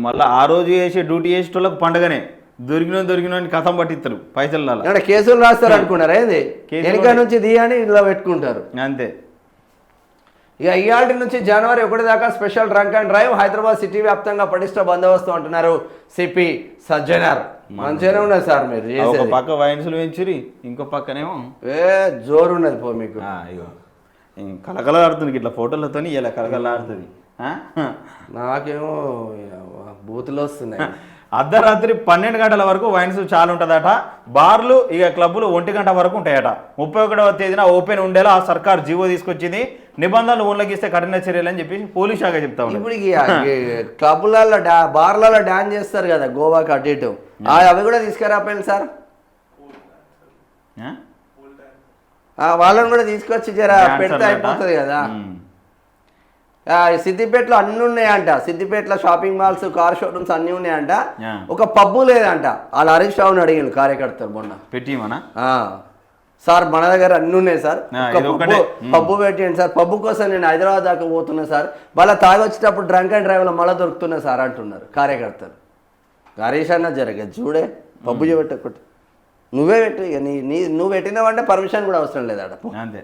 మళ్ళీ ఆ రోజు చేసే డ్యూటీ చేసేటోళ్ళకి పండగనే దొరికిన కథం పట్టిస్తారు పైసలు అంటే కేసులు రాస్తారు అనుకున్నారా ఇది వెనక నుంచి దియని ఇలా పెట్టుకుంటారు అంతే. ఇక ఇవాళ నుంచి జనవరి 1 దాకా special drunk and drive Hyderabad city వ్యాప్తంగా పటిష్ట బందోబస్తు అంటున్నారు సిపి సజ్జనార్. మంచిగానే ఉన్నది సార్ మీరు ఒక పక్క వైన్సులు పెంచురి ఇంకో పక్కనేమో జోరు ఉన్నది పో మీకు. అయ్యో కలకలాడుతుంది ఇట్లా ఫోటోలతో ఇలా కలకలాడుతుంది. నాకేమో బూతులు వస్తున్నాయి. అర్ధరాత్రి 12 గంటల వరకు వైన్స్ చాలా ఉంటుందట. బార్లు ఇక క్లబ్బులు 1 గంట వరకు ఉంటాయట. 31వ తేదీన ఓపెన్ ఉండేలా ఆ సర్కార్ జీవో తీసుకొచ్చింది. నిబంధనలు ఉల్లంఘిస్తే కఠిన చర్యలు అని చెప్పి పోలీస్ శాఖ చెప్తా ఉంది. ఇప్పుడు క్లబ్లలో బార్లలో డాన్స్ చేస్తారు కదా గోవాకి అటు ఇటు, అవి కూడా తీసుకురాపోయింది సార్. వాళ్ళని కూడా తీసుకొచ్చి జర పెడితే అయిపోతుంది కదా. సిద్దిపేటలో అన్నీ ఉన్నాయంట. సిద్దిపేటలో షాపింగ్ మాల్స్, కార్ షోరూమ్స్ అన్నీ ఉన్నాయంట. ఒక పబ్బు లేదంట. వాళ్ళు హరీష్ రావుని అడిగాను కార్యకర్తలు మొన్న పెట్టిమనా సార్ మన దగ్గర అన్నీ ఉన్నాయి సార్, పబ్బు పెట్టండి సార్. పబ్బు కోసం నేను హైదరాబాద్ దాకా పోతున్నా సార్, మళ్ళీ తాగొచ్చేటప్పుడు డ్రంక్ అండ్ డ్రైవ్లో మళ్ళీ దొరుకుతున్నా సార్ అంటున్నారు కార్యకర్తలు. హరీష్ అన్న జరగదు చూడే పబ్బు పెట్టకూడదు, నువ్వే పెట్టు. ఇక నువ్వు పెట్టినావంటే పర్మిషన్ కూడా అవసరం లేదట. అంతే.